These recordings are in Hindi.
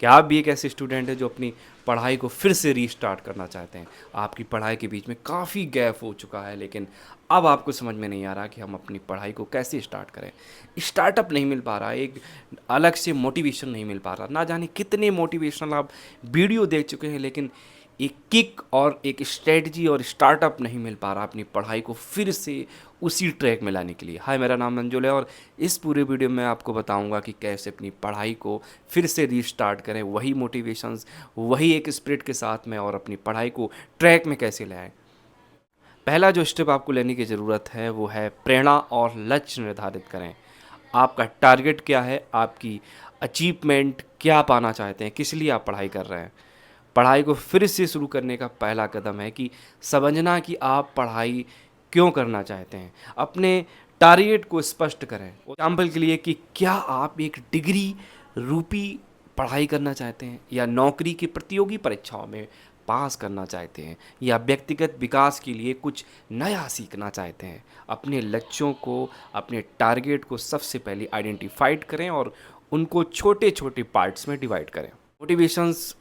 क्या आप भी एक ऐसे स्टूडेंट हैं जो अपनी पढ़ाई को फिर से रीस्टार्ट करना चाहते हैं? आपकी पढ़ाई के बीच में काफ़ी गैप हो चुका है, लेकिन अब आपको समझ में नहीं आ रहा कि हम अपनी पढ़ाई को कैसे स्टार्ट करें। स्टार्टअप नहीं मिल पा रहा, एक अलग से मोटिवेशन नहीं मिल पा रहा। ना जाने कितने मोटिवेशनल आप वीडियो देख चुके हैं, लेकिन एक किक और एक स्ट्रेटजी और स्टार्टअप नहीं मिल पा रहा अपनी पढ़ाई को फिर से उसी ट्रैक में लाने के लिए। हाय, मेरा नाम मंजुल है और इस पूरे वीडियो में आपको बताऊंगा कि कैसे अपनी पढ़ाई को फिर से रीस्टार्ट करें, वही मोटिवेशंस, वही एक स्पिरिट के साथ में, और अपनी पढ़ाई को ट्रैक में कैसे लाएं। पहला जो स्टेप आपको लेने की ज़रूरत है वो है प्रेरणा और लक्ष्य निर्धारित करें। आपका टारगेट क्या है, आपकी अचीवमेंट क्या पाना चाहते हैं, किस लिए आप पढ़ाई कर रहे हैं। पढ़ाई को फिर से शुरू करने का पहला कदम है कि समझना कि आप पढ़ाई क्यों करना चाहते हैं। अपने टारगेट को स्पष्ट करें। एग्जाम्पल के लिए कि क्या आप एक डिग्री रूपी पढ़ाई करना चाहते हैं, या नौकरी की प्रतियोगी परीक्षाओं में पास करना चाहते हैं, या व्यक्तिगत विकास के लिए कुछ नया सीखना चाहते हैं। अपने लक्ष्यों को, अपने टारगेट को सबसे पहले आइडेंटिफाइड करें और उनको छोटे छोटे पार्ट्स में डिवाइड करें। मोटिवेशंस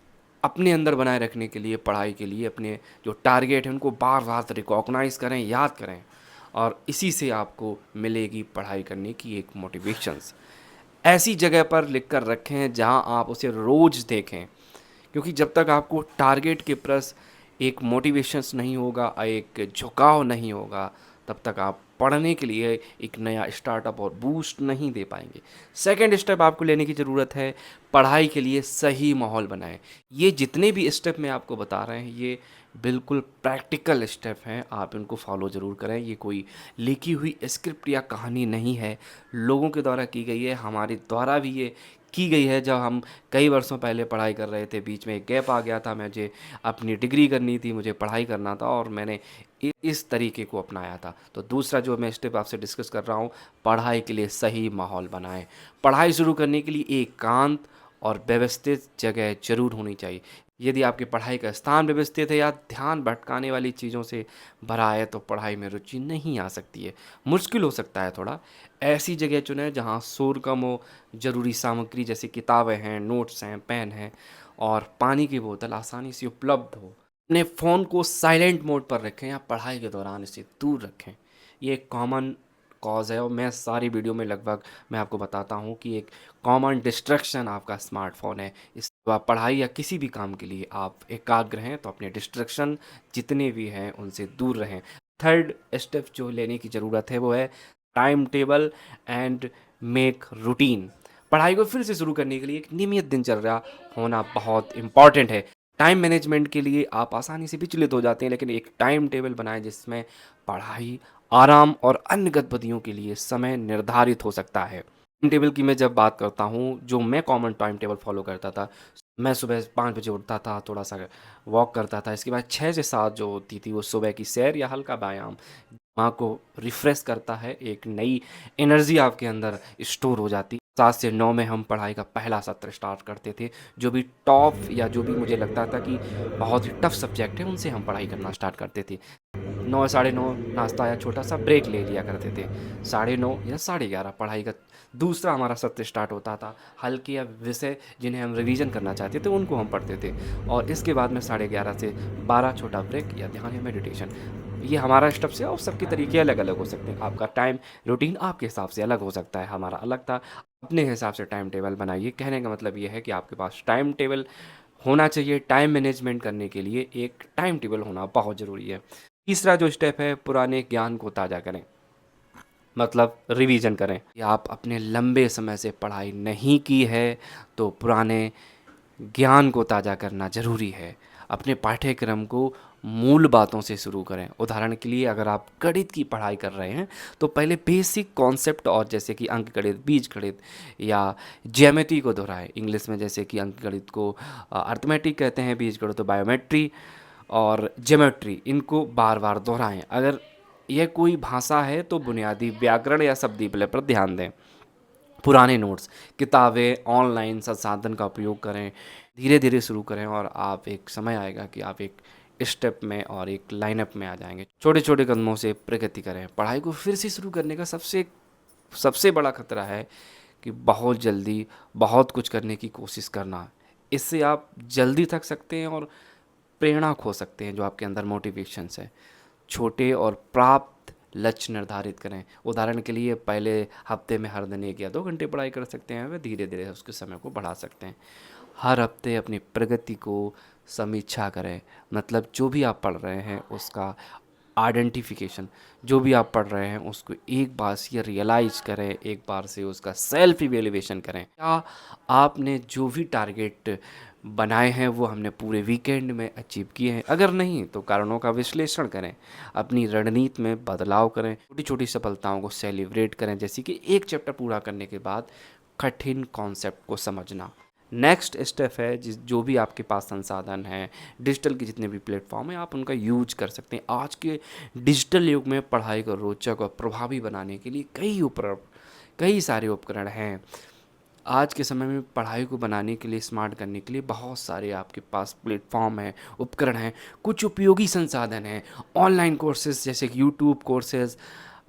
अपने अंदर बनाए रखने के लिए, पढ़ाई के लिए अपने जो टारगेट हैं उनको बार बार रिकॉग्नाइज करें, याद करें, और इसी से आपको मिलेगी पढ़ाई करने की एक मोटिवेशंस। ऐसी जगह पर लिख कर रखें जहां आप उसे रोज़ देखें, क्योंकि जब तक आपको टारगेट के प्रति एक मोटिवेशंस नहीं होगा, एक झुकाव नहीं होगा, तब तक आप पढ़ने के लिए एक नया स्टार्टअप और बूस्ट नहीं दे पाएंगे। सेकंड स्टेप आपको लेने की ज़रूरत है, पढ़ाई के लिए सही माहौल बनाएं। ये जितने भी स्टेप मैं आपको बता रहे हैं, ये बिल्कुल प्रैक्टिकल स्टेप हैं, आप इनको फॉलो ज़रूर करें। ये कोई लिखी हुई स्क्रिप्ट या कहानी नहीं है, लोगों के द्वारा की गई है, हमारे द्वारा भी ये की गई है। जब हम कई वर्षों पहले पढ़ाई कर रहे थे, बीच में एक गैप आ गया था, मुझे अपनी डिग्री करनी थी, मुझे पढ़ाई करना था, और मैंने इस तरीके को अपनाया था। तो दूसरा जो मैं स्टेप आपसे डिस्कस कर रहा हूँ, पढ़ाई के लिए सही माहौल बनाएं। पढ़ाई शुरू करने के लिए एकांत और व्यवस्थित जगह जरूर होनी चाहिए। यदि आपकी पढ़ाई का स्थान व्यवस्थित है या ध्यान भटकाने वाली चीज़ों से भरा है, तो पढ़ाई में रुचि नहीं आ सकती है, मुश्किल हो सकता है थोड़ा। ऐसी जगह चुनें जहाँ शोर कम हो, ज़रूरी सामग्री जैसे किताबें हैं, नोट्स हैं, पेन हैं, और पानी की बोतल आसानी से उपलब्ध हो। अपने फ़ोन को साइलेंट मोड पर रखें या पढ़ाई के दौरान इसे दूर रखें। ये एक कॉमन कॉज है, और मैं सारी वीडियो में लगभग मैं आपको बताता हूँ कि एक कॉमन डिस्ट्रैक्शन आपका स्मार्टफोन है। इस आप पढ़ाई या किसी भी काम के लिए आप एकाग्र हैं, तो अपने डिस्ट्रैक्शन जितने भी हैं उनसे दूर रहें। थर्ड स्टेप जो लेने की ज़रूरत है वो है time table and make routine. पढ़ाई को फिर से शुरू करने के लिए एक नियमित दिनचर्या होना बहुत इम्पॉर्टेंट है। टाइम मैनेजमेंट के लिए आप आसानी से विचलित हो जाते हैं, लेकिन एक टाइम टेबल बनाएं जिसमें पढ़ाई, आराम और अन्य गतिविधियों के लिए समय निर्धारित हो सकता है। टाइम टेबल की मैं जब बात करता हूँ, जो मैं कॉमन टाइम टेबल फॉलो करता था, मैं सुबह 5 बजे उठता था, थोड़ा सा वॉक करता था। इसके बाद 6 से 7 जो होती थी वो सुबह की सैर या हल्का व्यायाम, दिमाग को रिफ्रेश करता है, एक नई एनर्जी आपके अंदर स्टोर हो जाती। 7 से 9 में हम पढ़ाई का पहला सत्र स्टार्ट करते थे। जो भी टॉप या जो भी मुझे लगता था कि बहुत ही टफ सब्जेक्ट है, उनसे हम पढ़ाई करना स्टार्ट करते थे। 9 साढ़े 9 नाश्ता या छोटा सा ब्रेक ले लिया करते थे। 9:30 या 11:30 पढ़ाई का दूसरा हमारा सत्र स्टार्ट होता था। हल्के या विषय जिन्हें हम रिवीजन करना चाहते थे उनको हम पढ़ते थे, और इसके बाद में 11:30 से 12 छोटा ब्रेक या ध्यान या मेडिटेशन। ये हमारा स्टेप से, और सबके तरीके अलग अलग हो सकते हैं। आपका टाइम रूटीन आपके हिसाब से अलग हो सकता है, हमारा अलग था। अपने हिसाब से टाइम टेबल बनाइए। कहने का मतलब ये है कि आपके पास टाइम टेबल होना चाहिए। टाइम मैनेजमेंट करने के लिए एक टाइम टेबल होना बहुत ज़रूरी है। तीसरा जो स्टेप है, पुराने ज्ञान को ताज़ा करें, मतलब रिवीजन करें। कि आप अपने लंबे समय से पढ़ाई नहीं की है, तो पुराने ज्ञान को ताज़ा करना ज़रूरी है। अपने पाठ्यक्रम को मूल बातों से शुरू करें। उदाहरण के लिए, अगर आप गणित की पढ़ाई कर रहे हैं, तो पहले बेसिक कॉन्सेप्ट, और जैसे कि अंक गणित, बीज गणित या ज्यामिति को दोहराएं। इंग्लिश में जैसे कि अंक गणित को अर्थमेटिक कहते हैं, बीज गणित तो बायोमेट्री, और ज्योमेट्री, इनको बार बार दोहराएं। अगर यह कोई भाषा है तो बुनियादी व्याकरण या शब्दी पर ध्यान दें। पुराने नोट्स, किताबें, ऑनलाइन संसाधन का उपयोग करें। धीरे धीरे शुरू करें, और आप एक समय आएगा कि आप एक स्टेप में और एक लाइनअप में आ जाएंगे। छोटे छोटे कदमों से प्रगति करें। पढ़ाई को फिर से शुरू करने का सबसे सबसे बड़ा खतरा है कि बहुत जल्दी बहुत कुछ करने की कोशिश करना। इससे आप जल्दी थक सकते हैं और प्रेरणा खो सकते हैं जो आपके अंदर मोटिवेशंस है। छोटे और प्राप्त लक्ष्य निर्धारित करें। उदाहरण के लिए पहले हफ्ते में हर दिन 1 या 2 घंटे पढ़ाई कर सकते हैं, वे धीरे धीरे उसके समय को बढ़ा सकते हैं। हर हफ्ते अपनी प्रगति को समीक्षा करें, मतलब जो भी आप पढ़ रहे हैं उसका आइडेंटिफिकेशन, जो भी आप पढ़ रहे हैं उसको एक बार से रियलाइज़ करें, एक बार से उसका सेल्फ इवेल्युएशन करें। क्या आपने जो भी टारगेट बनाए हैं वो हमने पूरे वीकेंड में अचीव किए हैं? अगर नहीं तो कारणों का विश्लेषण करें, अपनी रणनीति में बदलाव करें, छोटी छोटी सफलताओं को सेलिब्रेट करें, जैसे कि एक चैप्टर पूरा करने के बाद कठिन कॉन्सेप्ट को समझना। नेक्स्ट स्टेप है जिस जो भी आपके पास संसाधन हैं, डिजिटल के जितने भी प्लेटफॉर्म हैं आप उनका यूज कर सकते हैं। आज के डिजिटल युग में पढ़ाई को रोचक और प्रभावी बनाने के लिए कई सारे उपकरण हैं। आज के समय में पढ़ाई को बनाने के लिए, स्मार्ट करने के लिए बहुत सारे आपके पास प्लेटफॉर्म हैं, उपकरण हैं, कुछ उपयोगी संसाधन हैं। ऑनलाइन कोर्सेज जैसे कि यूट्यूब कोर्सेज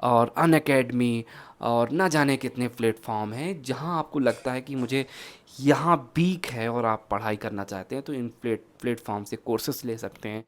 और अनअकैडमी और ना जाने कितने प्लेटफॉर्म हैं, जहां आपको लगता है कि मुझे यहाँ वीक है और आप पढ़ाई करना चाहते हैं तो इन प्लेटफॉर्म से कोर्सेज ले सकते हैं।